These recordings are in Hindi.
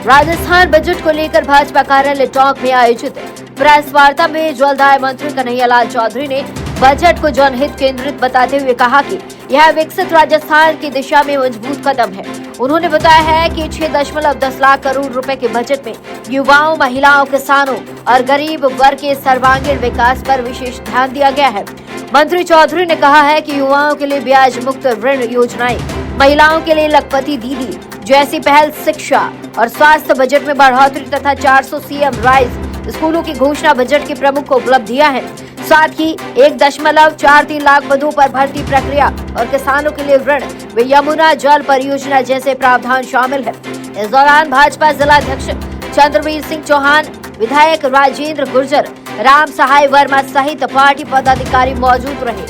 राजस्थान बजट को लेकर भाजपा कार्यालय टोंक में आयोजित प्रेस वार्ता में जलदाय मंत्री कन्हैयालाल चौधरी ने बजट को जनहित केंद्रित बताते हुए कहा कि यह विकसित राजस्थान की दिशा में मजबूत कदम है। उन्होंने बताया है कि 6.10 लाख करोड़ रुपए के बजट में युवाओं, महिलाओं, किसानों और गरीब वर्ग के सर्वांगीण विकास पर विशेष ध्यान दिया गया है। मंत्री चौधरी ने कहा है कि युवाओं के लिए ब्याज मुक्त ऋण योजनाएं, महिलाओं के लिए लखपति दीदी जैसी पहल, शिक्षा और स्वास्थ्य बजट में बढ़ोतरी तथा 400 सीएम राइज स्कूलों की घोषणा बजट की प्रमुख उपलब्धियां हैं। साथ ही 1.43 लाख पदों पर भर्ती प्रक्रिया और किसानों के लिए ऋण व यमुना जल परियोजना जैसे प्रावधान शामिल है। इस दौरान भाजपा जिलाध्यक्ष चंद्रवीर सिंह चौहान, विधायक राजेंद्र गुर्जर, राम सहाय वर्मा सहित पार्टी पदाधिकारी मौजूद रहे।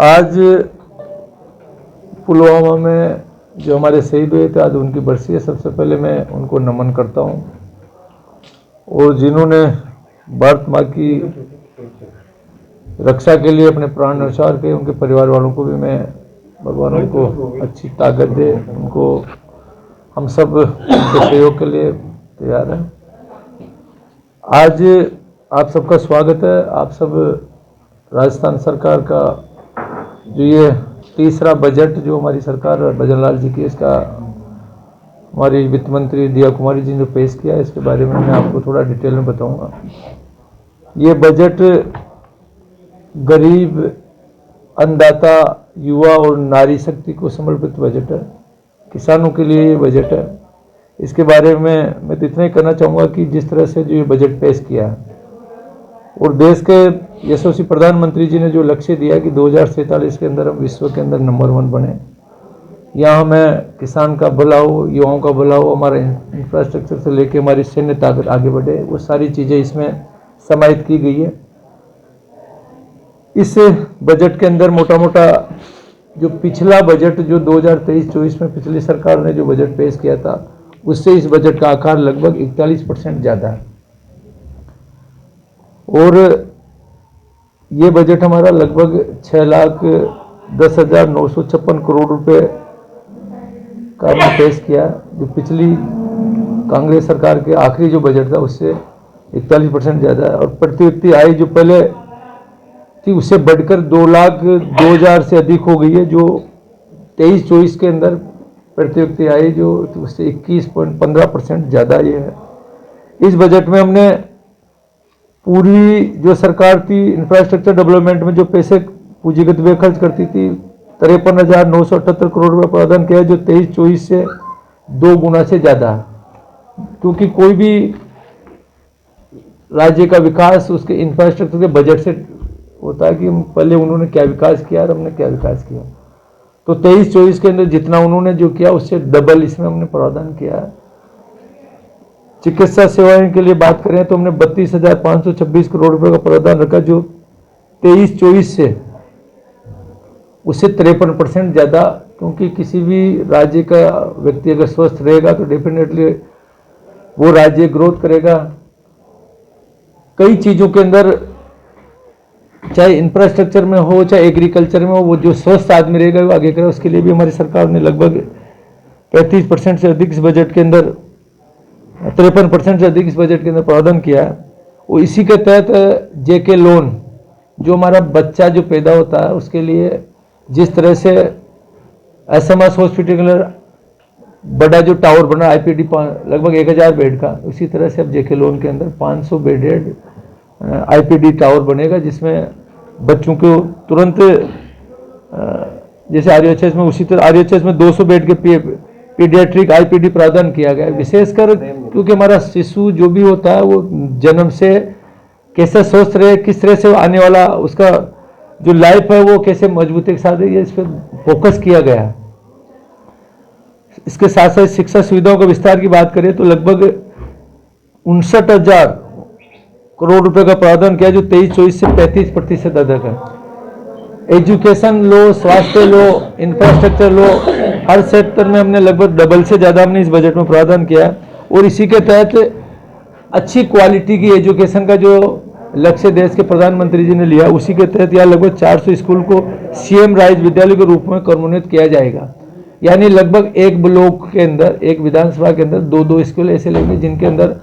आज पुलवामा में जो हमारे शहीद हुए थे, आज उनकी बरसी है। सबसे पहले मैं उनको नमन करता हूं और जिन्होंने भारत माँ की रक्षा के लिए अपने प्राण न्यौछावर किए, उनके परिवार वालों को भी मैं भगवान उनको अच्छी ताकत दे। उनको हम सब उनके सहयोग के लिए तैयार हैं। आज आप सबका स्वागत है। आप सब राजस्थान सरकार का जो ये तीसरा बजट जो हमारी सरकार भजन लाल जी की, इसका हमारी वित्त मंत्री दिया कुमारी जी ने पेश किया, इसके बारे में मैं आपको थोड़ा डिटेल में बताऊंगा। ये बजट गरीब, अन्नदाता, युवा और नारी शक्ति को समर्पित बजट है। किसानों के लिए ये बजट है। इसके बारे में मैं तो इतना ही कहना चाहूँगा कि जिस तरह से जो ये बजट पेश किया है और देश के यशस्वी प्रधानमंत्री जी ने जो लक्ष्य दिया कि 2047 के अंदर हम विश्व के अंदर नंबर 1 बने, यहाँ हमें किसान का भला हो, युवाओं का भला हो, हमारे इंफ्रास्ट्रक्चर से लेके हमारी सैन्य ताकत आगे बढ़े, वो सारी चीज़ें इसमें समाहित की गई है। इस बजट के अंदर मोटा मोटा जो पिछला बजट जो 2023-24 में पिछली सरकार ने जो बजट पेश किया था, उससे इस बजट का आकार लगभग 41% ज़्यादा है। और ये बजट हमारा लगभग 6,10,956 करोड़ रुपए का हमने पेश किया, जो पिछली कांग्रेस सरकार के आखिरी जो बजट था उससे 41% ज़्यादा है। और प्रति व्यक्ति आय जो पहले थी उससे बढ़कर 2,02,000 से अधिक हो गई है, जो 23-24 के अंदर प्रति व्यक्ति आय जो उससे 21.15% ज़्यादा ये है। इस बजट में हमने पूरी जो सरकार थी इंफ्रास्ट्रक्चर डेवलपमेंट में जो पैसे पूंजीगत व्यय खर्च करती थी 53,978 करोड़ रुपये प्रावधान किया, जो 23-24 से 2 गुना से ज़्यादा है। क्योंकि कोई भी राज्य का विकास उसके इंफ्रास्ट्रक्चर के बजट से होता है कि पहले उन्होंने क्या विकास किया और हमने क्या विकास किया। तो 23-24 के अंदर जितना उन्होंने जो किया उससे डबल इसमें हमने प्रावधान किया है। चिकित्सा सेवाएं के लिए बात करें तो हमने 32,526 करोड़ रुपए का प्रावधान रखा, जो 23-24 से उससे 53% ज़्यादा। क्योंकि किसी भी राज्य का व्यक्ति अगर स्वस्थ रहेगा तो डेफिनेटली वो राज्य ग्रोथ करेगा। कई चीज़ों के अंदर, चाहे इंफ्रास्ट्रक्चर में हो, चाहे एग्रीकल्चर में हो, वो जो स्वस्थ आदमी रहेगा वो आगे करेगा। उसके लिए भी हमारी सरकार ने लगभग 35% से अधिक इस बजट के अंदर 53% से अधिक इस बजट के अंदर प्रावधान किया है। और इसी के तहत जेके लोन, जो हमारा बच्चा जो पैदा होता है उसके लिए जिस तरह से एसएमएस हॉस्पिटल के अंदर बड़ा जो टावर बना आईपीडी लगभग 1,000 बेड का, उसी तरह से अब जेके लोन के अंदर 500 बेडेड आईपीडी टावर बनेगा, जिसमें बच्चों को तुरंत जैसे आरएचएस में, उसी तरह आरएचएस में 200 बेड के पीडियाट्रिक आईपीडी प्रावधान किया गया है। विशेषकर क्योंकि हमारा शिशु जो भी होता है वो जन्म से कैसे स्वस्थ रहे, किस तरह से आने वाला उसका जो लाइफ है वो कैसे मजबूती के साथ है, इस पर फोकस किया गया है। इसके साथ साथ शिक्षा सुविधाओं का विस्तार की बात करें तो लगभग 59,000 करोड़ रुपए का प्रावधान किया, जो 23-24 से 35% अधिक है। एजुकेशन लो, स्वास्थ्य लो, इंफ्रास्ट्रक्चर लो, हर सेक्टर में हमने लगभग डबल से ज़्यादा हमने इस बजट में प्रावधान किया। और इसी के तहत अच्छी क्वालिटी की एजुकेशन का जो लक्ष्य देश के प्रधानमंत्री जी ने लिया, उसी के तहत यहाँ लगभग 400 स्कूल को सीएम राइज विद्यालय के रूप में क्रमोन्नत किया जाएगा। यानी लगभग एक ब्लॉक के अंदर, एक विधानसभा के अंदर 2-2 स्कूल ऐसे लगेंगे जिनके अंदर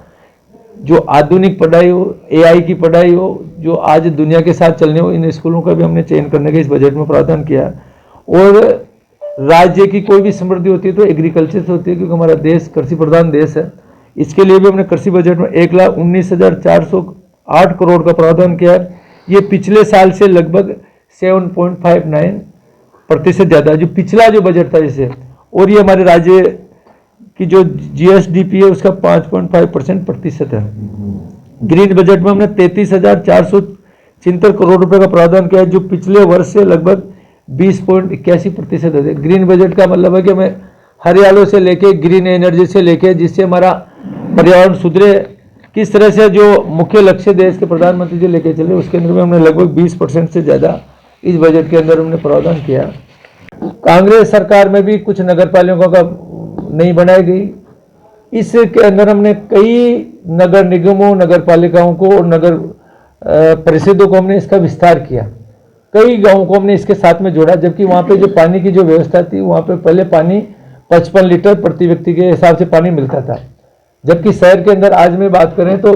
जो आधुनिक पढ़ाई हो, एआई की पढ़ाई हो, जो आज दुनिया के साथ चलने हो, इन स्कूलों का भी हमने चयन करने का इस बजट में प्रावधान किया। और राज्य की कोई भी समृद्धि होती है तो एग्रीकल्चर से होती है, क्योंकि हमारा देश कृषि प्रधान देश है। इसके लिए भी हमने कृषि बजट में 1,19,408 करोड़ का प्रावधान किया है। ये पिछले साल से लगभग 7.59% ज़्यादा जो पिछला जो बजट था इसे, और ये हमारे राज्य की जो जीएसडीपी है उसका 5.5% है। ग्रीन बजट में हमने 33,476 करोड़ रुपए का प्रावधान किया है, जो पिछले वर्ष से लगभग 20.81% है। ग्रीन बजट का मतलब है कि हमें हरियालों से लेके, ग्रीन एनर्जी से लेके, जिससे हमारा पर्यावरण सुधरे, किस तरह से जो मुख्य लक्ष्य देश के प्रधानमंत्री जी लेके चले, उसके अंदर में हमने लगभग 20% से ज़्यादा इस बजट के अंदर हमने प्रावधान किया। कांग्रेस सरकार में भी कुछ नगर पालिकाओं का नहीं बनाई गई। इसके अंदर हमने कई नगर निगमों, नगर पालिकाओं को और नगर परिषदों को हमने इसका विस्तार किया। कई गांवों को हमने इसके साथ में जोड़ा, जबकि वहाँ पे जो पानी की जो व्यवस्था थी, वहाँ पे पहले पानी 55 लीटर प्रति व्यक्ति के हिसाब से पानी मिलता था, जबकि शहर के अंदर आज में बात करें तो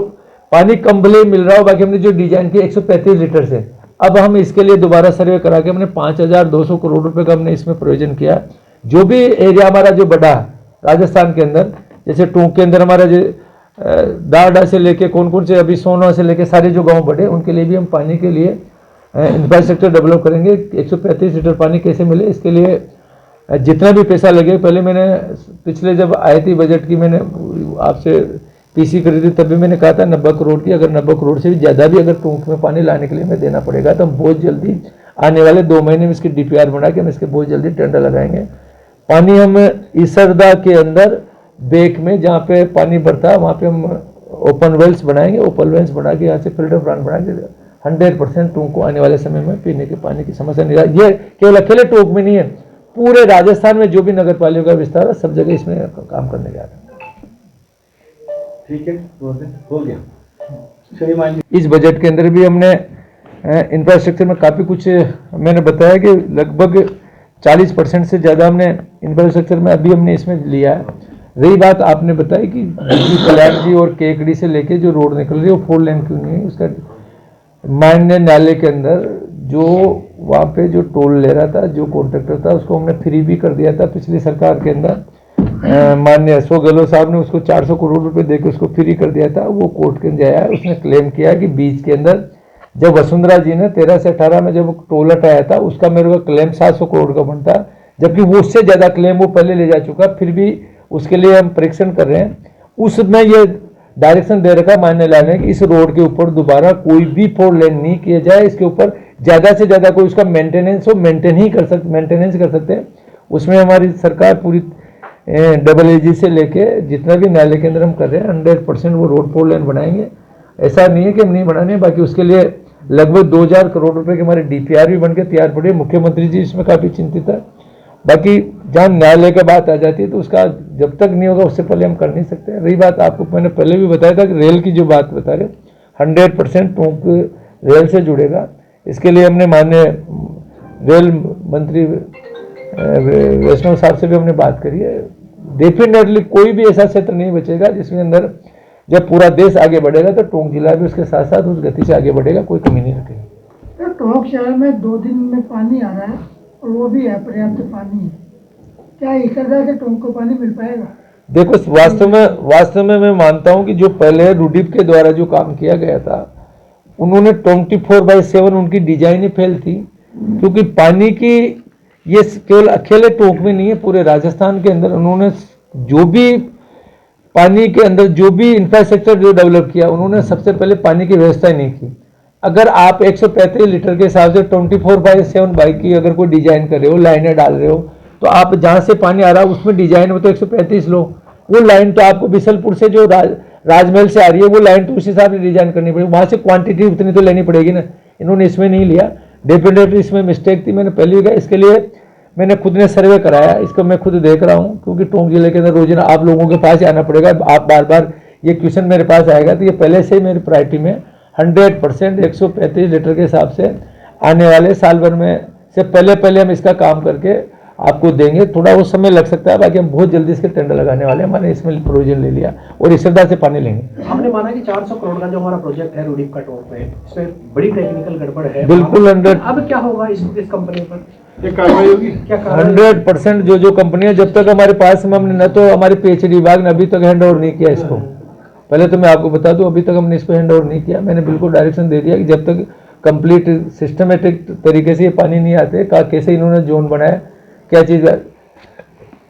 पानी कम भले मिल रहा हो। बाकी हमने जो डिजाइन की 135 लीटर से, अब हम इसके लिए दोबारा सर्वे करा के हमने 5,200 करोड़ रुपए का हमने इसमें प्रयोजन किया। जो भी एरिया हमारा जो बढ़ा राजस्थान के अंदर, जैसे टोंक के अंदर हमारा जो दारडा से लेके कौन कौन से अभी सोना से लेके सारे जो गांव बढ़े, उनके लिए भी हम पानी के लिए इंफ्रास्ट्रक्चर डेवलप करेंगे। 135 लीटर पानी कैसे मिले, इसके लिए जितना भी पैसा लगे, पहले मैंने पिछले जब आई थी बजट की, मैंने आपसे पीसी करी थी, तब भी मैंने कहा था 90 करोड़ की, अगर 90 करोड़ से भी ज़्यादा भी अगर टोंक में पानी लाने के लिए हमें देना पड़ेगा तो हम बहुत जल्दी आने वाले 2 महीने में इसकी डीपीआर बना के हम इसके बहुत जल्दी टेंडर लगाएंगे। पानी हम इसरदा के अंदर बेक में जहाँ पे पानी बढ़ता है वहाँ पे हम ओपन वेल्स बनाएंगे। ओपन वेल्स बना के यहाँ से फिल्टर प्लांट बनाएंगे। 100% टोंक को आने वाले समय में पीने के पानी की समस्या नहीं रहा। ये केवल अकेले टोंक में नहीं है, पूरे राजस्थान में जो भी नगर पालिका का विस्तार है, सब जगह इसमें काम करने जा रहे हैं। ठीक है, हो गया। चलिए मान लीजिए इस बजट के अंदर भी हमने इंफ्रास्ट्रक्चर में काफ़ी कुछ, मैंने बताया कि लगभग 40% से ज़्यादा हमने इंफ्रास्ट्रक्चर में अभी हमने इसमें लिया है। रही बात आपने बताई कि कल्याण जी और केकड़ी से लेके जो रोड निकल रही है वो 4 लेन क्यों नहीं है, उसका मान्य न्यायालय के अंदर जो वहाँ पे जो टोल ले रहा था, जो कॉन्ट्रैक्टर था, उसको हमने फ्री भी कर दिया था पिछली सरकार के अंदर। माननीय अशोक गहलोत साहब ने उसको 400 करोड़ रुपए देकर उसको फ्री कर दिया था। वो कोर्ट के अंदर आया, उसने क्लेम किया कि बीच के अंदर जब वसुंधरा जी ने 13 से 18 में जब टोल हटाया था, उसका मेरे को क्लेम 700 करोड़ का बनता, जबकि वो उससे ज़्यादा क्लेम वो पहले ले जा चुका। फिर भी उसके लिए हम परीक्षण कर रहे हैं। उसमें ये डायरेक्शन दे रखा मानने लाने कि इस रोड के ऊपर दोबारा कोई भी 4 लेन नहीं किया जाए। इसके ऊपर ज़्यादा से ज़्यादा कोई उसका मेंटेनेंस हो, मेंटेनेंस कर सकते हैं। उसमें हमारी सरकार पूरी AAG से लेके जितना भी न्यायालय के अंदर हम कर रहे हैं 100% वो रोड 4 लेन बनाएंगे। ऐसा नहीं है कि हम नहीं बनाने, बाकी उसके लिए लगभग 2,000 करोड़ रुपए की हमारी डीपीआर भी बनकर तैयार पड़ी है। मुख्यमंत्री जी इसमें काफ़ी चिंतित है। बाकी जहाँ न्यायालय की बात आ जाती है तो उसका जब तक नहीं होगा उससे पहले हम कर नहीं सकते। रही बात, आपको मैंने पहले भी बताया था कि रेल की जो बात बता रहे 100% टोंक रेल से जुड़ेगा। इसके लिए हमने माननीय रेल मंत्री वैष्णव साहब से भी हमने बात करी है। डेफिनेटली कोई भी ऐसा क्षेत्र नहीं बचेगा जिसके अंदर जब पूरा देश आगे बढ़ेगा तो टोंक जिला भी उसके साथ साथ उस गति से आगे बढ़ेगा, कोई कमी नहीं रखेगा। तो टोंक शहर में 2 दिन में पानी आ रहा है और वो भी अपर्याप्त पानी है, क्या इसरदा से टोंक को पानी मिल पाएगा? देखो, वास्तव में मैं मानता हूं कि जो पहले रूडीप के द्वारा जो काम किया गया था, उन्होंने 24/7 उनकी डिजाइन ही फेल थी, क्योंकि पानी की ये केवल अकेले टोंक में नहीं है, पूरे राजस्थान के अंदर उन्होंने जो भी पानी के अंदर जो भी इंफ्रास्ट्रक्चर जो डेवलप किया, उन्होंने सबसे पहले पानी की व्यवस्था ही नहीं की। अगर आप 135 लीटर के हिसाब से 24/7 बाइक की अगर कोई डिजाइन कर रहे हो, लाइनें डाल रहे हो, तो आप जहाँ से पानी आ रहा है उसमें डिजाइन में तो 135 लो। वो लाइन तो आपको बिसलपुर से जो राजमहल से आ रही है वो लाइन तो उस हिसाब से डिजाइन करनी पड़ेगी, वहाँ से क्वांटिटी उतनी तो लेनी पड़ेगी ना। इन्होंने इसमें नहीं लिया, डेफिनेटली इसमें मिस्टेक थी। मैंने पहले भी कहा, इसके लिए मैंने खुद ने सर्वे कराया, इसको मैं खुद देख रहा हूँ, क्योंकि टोंक जिले के अंदर रोजाना आप लोगों के पास आना पड़ेगा। आप बार बार ये क्वेश्चन मेरे पास आएगा, तो ये पहले से ही मेरी प्रायोरिटी में 100% 135 लीटर के हिसाब से आने वाले साल भर में से पहले हम इसका काम करके आपको देंगे। थोड़ा वो समय लग सकता है, बाकी हम बहुत जल्दी इसके टेंडर लगाने वाले हैं। हमने इसमें प्रोविजन ले लिया और इसरदा से पानी लेंगे। आपने माना कि 400 करोड़ का जो हमारा प्रोजेक्ट है रूडीप का टोल पे, इसमें बड़ी टेक्निकल गड़बड़ है। बिल्कुल 100 अब क्या होगा इस कंपनी पर, ये कार्रवाई होगी? क्या कार्रवाई? 100% जो कंपनियां जब तक हमारे पास में हमने न तो हमारे पीएचडी विभाग ने अभी तक हैंड ओवर नहीं किया इसको। पहले तो मैं आपको बता दूं, अभी तक हमने इस पर हैंड ओवर नहीं किया। मैंने बिल्कुल डायरेक्शन दे दिया कि जब तक कंप्लीट सिस्टमेटिक तरीके से ये पानी नहीं आते, कैसे इन्होंने जोन बनाया, क्या चीज़ है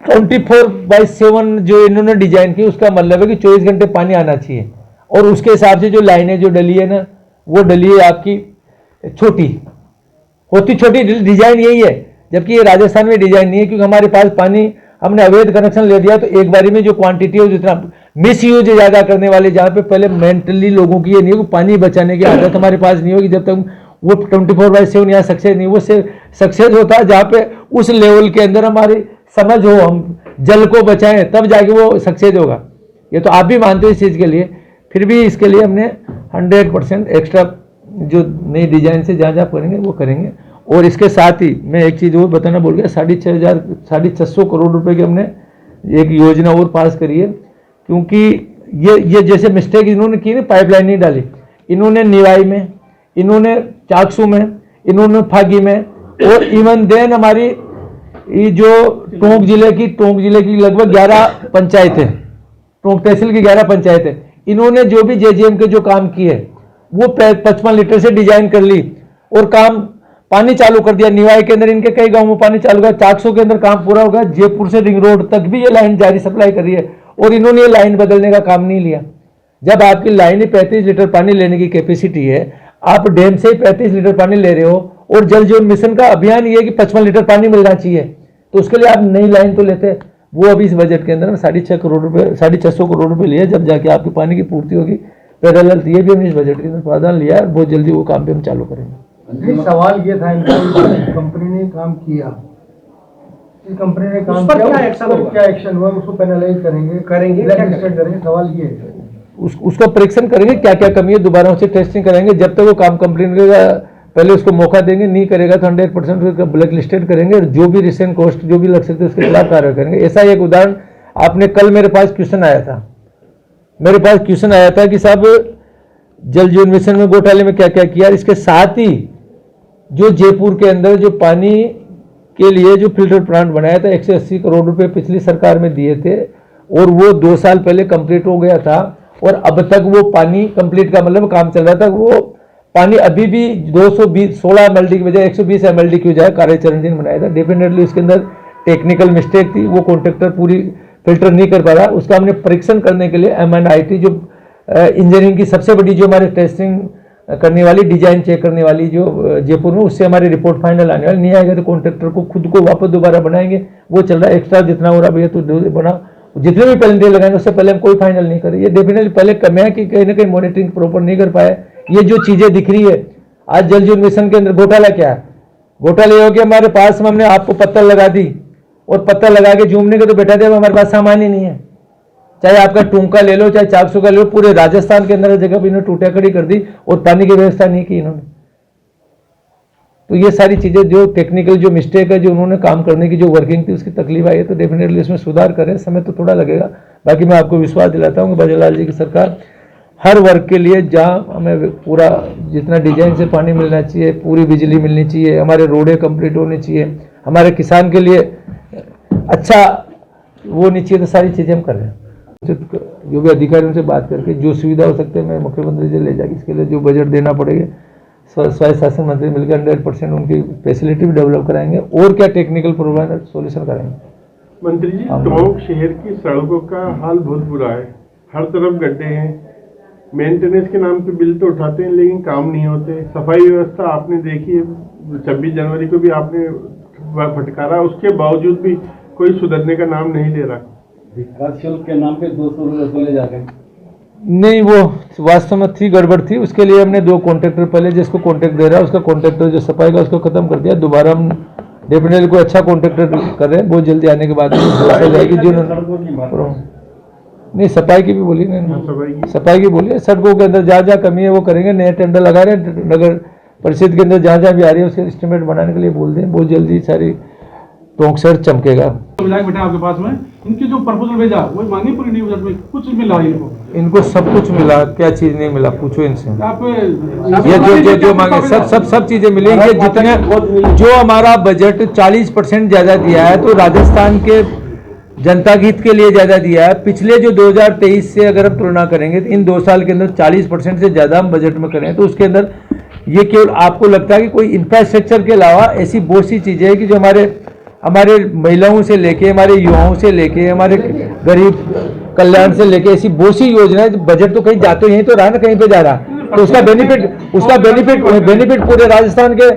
24/7 जो इन्होंने डिजाइन की, उसका मतलब है कि 24 घंटे पानी आना चाहिए। और उसके हिसाब से जो लाइनें जो डली है ना, वो डली है आपकी छोटी, होती छोटी डिजाइन यही है, जबकि ये राजस्थान में डिजाइन नहीं है। क्योंकि हमारे पास पानी हमने अवैध कनेक्शन ले दिया, तो एक बारी में जो क्वांटिटी है जितना मिस यूज ज़्यादा करने वाले, जहाँ पे पहले मेंटली लोगों की ये नहीं हो, पानी बचाने की आदत हमारे पास नहीं होगी जब तक वो 24/7 यहाँ सक्सेस नहीं। वो सक्सेस होता है जहाँ पे उस लेवल के अंदर हमारी समझ हो, हम जल को बचाएं, तब जाके वो सक्सेस होगा। ये तो आप भी मानते हो इस चीज़ के लिए। फिर भी इसके लिए हमने 100% एक्स्ट्रा जो नई डिजाइन से जहाँ जहाँ करेंगे वो करेंगे। और इसके साथ ही मैं एक चीज़ और बताना भूल गया, 650 करोड़ रुपए की हमने एक योजना और पास करी है। क्योंकि ये जैसे मिस्टेक इन्होंने की ना, पाइपलाइन नहीं डाली इन्होंने, निवाई में इन्होंने, चाकसू में इन्होंने, फागी में, और इवन देन हमारी ये जो टोंक जिले की लगभग 11 पंचायतें, टोंक तहसील की 11 पंचायतें, इन्होंने जो भी जेजेएम के जो काम किए वो 55 लीटर से डिजाइन कर ली और काम पानी चालू कर दिया। निवाई के अंदर इनके कई गांव में पानी चालू हुआ, 400 के अंदर काम पूरा होगा। जयपुर से रिंग रोड तक भी ये लाइन जारी सप्लाई कर रही है और इन्होंने ये लाइन बदलने का काम नहीं लिया। जब आपकी लाइन ही 35 लीटर पानी लेने की कैपेसिटी है, आप डैम से ही 35 लीटर पानी ले रहे हो, और जल जीवन मिशन का अभियान ये है कि 55 लीटर पानी मिलना चाहिए, तो उसके लिए आप नई लाइन तो लेते। वो अभी इस बजट के अंदर 650 करोड़ रुपए लिए, जब जाके आपकी पानी की पूर्ति होगी। पैरेलल ये भी हमने इस बजट के अंदर प्रावधान लिया है, बहुत जल्दी वो काम भी हम चालू करेंगे। सवाल ये था, कंपनी ने काम किया, इस कंपनी ने काम किया, क्या एक्शन हुआ, उसको पेनलाइज करेंगे। सवाल ये है, उसका परीक्षण करेंगे, क्या क्या कमी है, दोबारा उसे टेस्टिंग करेंगे। जब तक वो काम कंप्लीट करेगा पहले उसको मौका देंगे, नहीं करेगा तो 100% ब्लैक लिस्टेड करेंगे, और जो भी रिसेंट कॉस्ट जो भी लग सकते है उसके खिलाफ कार्रवाई करेंगे। ऐसा एक उदाहरण आपने कल मेरे पास क्वेश्चन आया था कि साहब जल जीवन मिशन में घोटाले में क्या क्या किया। इसके साथ ही जो जयपुर के अंदर जो पानी के लिए जो फिल्टर प्लांट बनाया था, 180 करोड़ रुपए पिछली सरकार में दिए थे, और वो 2 साल पहले कंप्लीट हो गया था, और अब तक वो पानी कंप्लीट का मतलब काम चल रहा था। वो पानी अभी भी 216 mld की बजाय 120 mld की बजाय कार्यचरण बनाया था। डेफिनेटली उसके अंदर टेक्निकल मिस्टेक थी, वो कॉन्ट्रैक्टर पूरी फिल्टर नहीं कर पा रहा। उसका हमने परीक्षण करने के लिए MNIT जो इंजीनियरिंग की सबसे बड़ी जो हमारे टेस्टिंग करने वाली, डिजाइन चेक करने वाली जो जयपुर में, उससे हमारी रिपोर्ट फाइनल आने वाली। नहीं आएगा तो कॉन्ट्रैक्टर को खुद को वापस दोबारा बनाएंगे, वो चल रहा है। एक्स्ट्रा जितना हो रहा भैया तो बना, जितने भी पेनल्टी लगाएंगे उससे पहले हम कोई फाइनल नहीं करें। ये डेफिनेटली पहले कमी है कि कहीं ना कहीं मॉनिटरिंग प्रॉपर नहीं कर पाए। ये जो चीजें दिख रही है आज जल जीवन मिशन के अंदर, घोटाला क्या है? घोटाला ये हो गया हमारे पास में हमने आपको पत्थर लगा दी, और पत्थर लगा के झूमने के तो बैठा दे, हमारे पास सामान ही नहीं है। चाहे आपका टूंका ले लो, चाहे 400 का ले लो, पूरे राजस्थान के अंदर जगह पर इन्होंने टूटा खड़ी कर दी और पानी की व्यवस्था नहीं की इन्होंने। तो ये सारी चीजें जो टेक्निकल जो मिस्टेक है, जो उन्होंने काम करने की जो वर्किंग थी उसकी तकलीफ आई है, तो डेफिनेटली इसमें सुधार करें। समय तो थोड़ा लगेगा, बाकी मैं आपको विश्वास दिलाता हूँ कि बजरलाल जी की सरकार हर वर्ग के लिए, जहाँ हमें पूरा जितना डिजाइन से पानी मिलना चाहिए, पूरी बिजली मिलनी चाहिए, हमारे रोडें कंप्लीट होनी चाहिए, हमारे किसान के लिए अच्छा वो नहीं चाहिए, तो सारी चीज़ें हम कर रहे हैं। जो भी अधिकारियों से बात करके जो सुविधा हो सकती है मैं मुख्यमंत्री जी ले जाके इसके लिए जो बजट देना पड़ेगा, स्वायत्त शासन मंत्री मिलकर 100% उनकी फैसिलिटी भी डेवलप कराएंगे, और क्या टेक्निकल प्रोवाइडर सोल्यूशन कराएंगे। मंत्री जी, टोंक शहर की सड़कों का हाल बहुत बुरा है, हर तरफ गड्ढे हैं। मेंटेनेंस के नाम पे बिल तो उठाते हैं लेकिन काम नहीं होते। सफाई व्यवस्था आपने देखी है, 26 जनवरी को भी आपने फटकारा, उसके बावजूद भी कोई सुधरने का नाम नहीं ले रहा। विकास शुल्क के नाम पे 200 रुपये वसूले जा रहे हैं। नहीं, वो वास्तव में थी, गड़बड़ थी। उसके लिए हमने 2 कॉन्ट्रैक्टर, पहले जिसको कॉन्ट्रैक्ट दे रहा है उसका कॉन्ट्रैक्टर जो सफाई का उसको खत्म कर दिया। दोबारा हम डेफिनेटली कोई अच्छा कॉन्ट्रैक्टर कर रहे हैं, बहुत जल्दी आने के बाद जाएगी। जो नहीं, सफाई की भी बोली नहीं, सफाई की बोली, सड़कों के अंदर जहाँ जहाँ कमी है वो करेंगे। नए टेंडर लगा रहे हैं नगर परिषद के अंदर, जहाँ जहाँ भी आ रही है उसके एस्टिमेट बनाने के लिए बोल दें। बहुत जल्दी सारी टोंक शहर चमकेगा। विधायक बैठे आपके पास में, इनकी जो प्रपोजल भेजा वो मांगी पूरी नहीं, बजट में कुछ मिला इनको? इनको सब कुछ मिला, क्या चीज नहीं मिला पूछो इनसे। आप ये जो मांगे सब चीजें मिलेंगी। जितने जो हमारा बजट 40% ज्यादा दिया है तो राजस्थान के जनता हित के लिए ज्यादा दिया है। पिछले जो 2023 से अगर हम तुलना करेंगे तो इन 2 साल के अंदर 40% से ज्यादा हम बजट में करें तो उसके अंदर ये केवल आपको लगता है कि कोई इंफ्रास्ट्रक्चर के अलावा ऐसी बहुत सी चीजें हैं कि जो हमारे महिलाओं से लेके, हमारे युवाओं से लेके, हमारे गरीब कल्याण से लेके ऐसी बहुत सी योजनाएं, बजट तो कहीं जाते ही तो रहा ना, कहीं पे जा रहा, तो उसका बेनिफिट पूरे राजस्थान के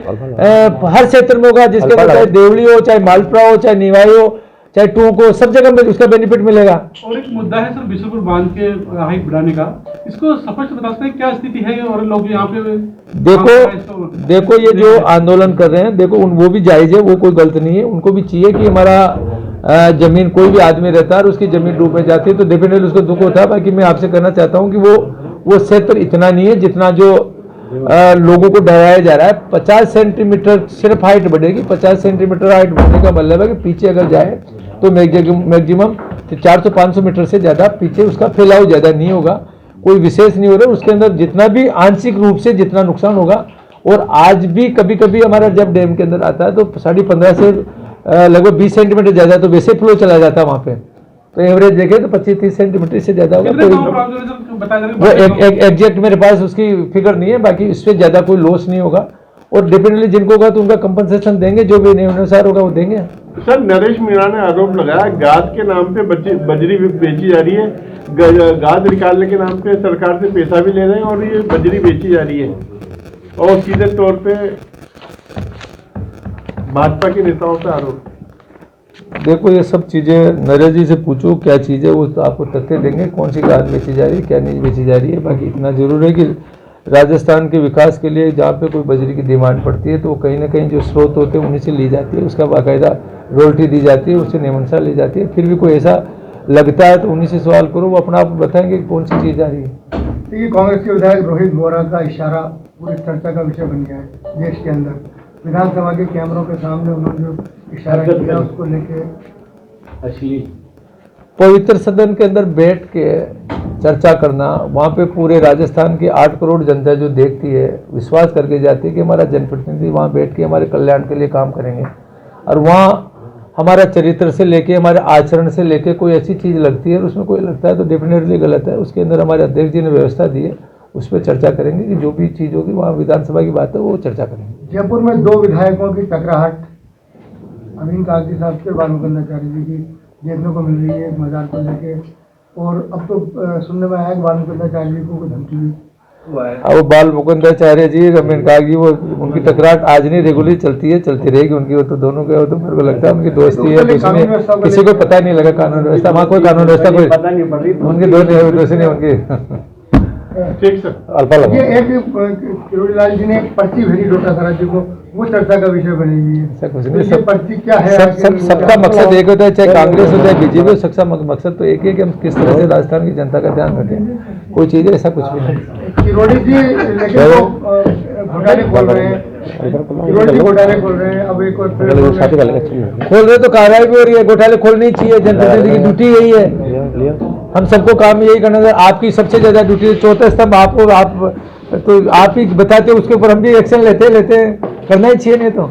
हर क्षेत्र में होगा, जिसके अंदर चाहे देवली हो, चाहे मालपुरा हो, चाहे निवाई हो, चाहे टोंक हो, सब जगह में उसका बेनिफिट मिलेगा। और एक मुद्दा है सर बिशनपुर बांध के हाइट बढ़ाने का, इसको स्पष्ट बता सकते हैं क्या स्थिति है और लोग यहाँ पे देखो ये जो आंदोलन कर रहे हैं, देखो वो भी जायज है, वो कोई गलत नहीं है। उनको भी चाहिए कि हमारा जमीन, कोई भी आदमी रहता है और उसकी जमीन डूब में जाती है तो डेफिनेटली उसको दुख होता है। बाकी मैं आपसे कहना चाहता हूँ कि वो क्षेत्र इतना नहीं है जितना जो लोगों को डराया जा रहा है। 50 सेंटीमीटर सिर्फ हाइट बढ़ेगी। 50 सेंटीमीटर हाइट बढ़ने का मतलब है कि पीछे अगर जाए तो मैक्सिमम 400-500 मीटर से ज़्यादा पीछे उसका फैलाव ज़्यादा नहीं होगा, कोई विशेष नहीं हो रहा। उसके अंदर जितना भी आंशिक रूप से जितना नुकसान होगा, और आज भी कभी कभी हमारा जब डैम के अंदर आता है तो 15.5 से लगभग 20 सेंटीमीटर ज़्यादा तो वैसे फ्लो चला जाता है वहाँ पे, तो एवरेज देखें तो 25-30 सेंटीमीटर से ज़्यादा होगा। वो एग्जैक्ट मेरे पास उसकी फिगर नहीं है, बाकी इससे ज़्यादा कोई लॉस नहीं होगा। और डेफिनेटली जिनको होगा तो उनका कंपनसेशन देंगे, जो भी नियमानुसार होगा वो देंगे। सर, नरेश मीणा ने आरोप लगाया गाद के नाम पे बजरी बेची जा रही है, गाद निकालने के नाम पे सरकार से पैसा भी ले रहे हैं और ये बजरी बेची जा रही है, और सीधे तौर पे भाजपा के नेताओं से आरोप। देखो ये सब चीज़ें नरेश जी से पूछो क्या चीज़ है, वो तो आपको तथ्य देंगे कौन सी गाद बेची जा रही है, क्या नहीं बेची जा रही है। बाकी इतना जरूर है कि राजस्थान के विकास के लिए जहाँ पे कोई बजरी की डिमांड पड़ती है तो वो कहीं ना कहीं जो स्रोत होते हैं उन्हीं से ली जाती है, उसका बाकायदा रॉयल्टी दी जाती है, उससे नियमानुसार ली जाती है। फिर भी कोई ऐसा लगता है तो उन्हीं से सवाल करो, वो अपना आप बताएंगे कौन सी चीज़ आ रही है। देखिए, कांग्रेस के विधायक रोहित बोरा का इशारा पूरी चर्चा का विषय बन गया है देश के अंदर। विधानसभा के कैमरों के सामने उन्होंने जो इशारा किया उसको लेके पवित्र सदन के अंदर बैठ के चर्चा करना, वहाँ पे पूरे राजस्थान की 8 करोड़ जनता जो देखती है, विश्वास करके जाती है कि हमारा जनप्रतिनिधि वहाँ बैठ के हमारे कल्याण के लिए काम करेंगे, और वहाँ हमारा चरित्र से लेके, हमारे आचरण से लेके कोई ऐसी चीज़ लगती है और उसमें कोई लगता है तो डेफिनेटली गलत है। उसके अंदर हमारे अध्यक्ष जी ने व्यवस्था दी है, उस पर चर्चा करेंगे कि जो भी चीज़ होगी वहाँ विधानसभा की बात है वो चर्चा करेंगे। जयपुर में 2 विधायकों की टकराहट अमीन कागजी साहब के बालमुकुंदाचार्य जी की देखने को मिल रही है मजार को लेके, और अब तो सुनने में आया कि बालमुकुंदाचार्य जी को धमकी दी। अब बालमुकुंदाचार्य जी, अमीन कागजी, वो उनकी टकराहट आज नहीं, रेगुलर चलती है, चलती रहेगी उनकी। वो तो दोनों के, वो तो मेरे को लगता है उनकी दोस्ती है, किसी को पता नहीं लगा कानून व्यवस्था, वहाँ कोई कानून व्यवस्था कोई उनकी दोस्ती नहीं उनकी। ठीक सर। ये एक किरोड़ीलाल जी ने एक पर्ची भेजी डोटासरा जी को, वो चर्चा का विषय बनी हुई है। ऐसा कुछ तो नहीं, ये पर्ची क्या है? सबका मकसद एक होता है, चाहे कांग्रेस हो चाहे बीजेपी हो, सबका मकसद तो एक ही है कि हम किस तरह से राजस्थान की जनता का ध्यान रखें। कोई चीज़ ऐसा कुछ भी नहीं। किरोड़ी जी लेकिन वो घोटाले खोल रहे हैं, किरोड़ी जी घोटाले खोल रहे हैं, अब एक और खोल रहे तो कार्रवाई भी हो रही है। घोटाले खोलनी चाहिए, जनप्रतिनिधि की ड्यूटी यही है, हम सबको काम यही करना है। आपकी सबसे ज्यादा ड्यूटी चौथा स्तंभ आपको, आप ही बताते, उसके ऊपर हम भी एक्शन लेते करना ही चाहिए, नहीं तो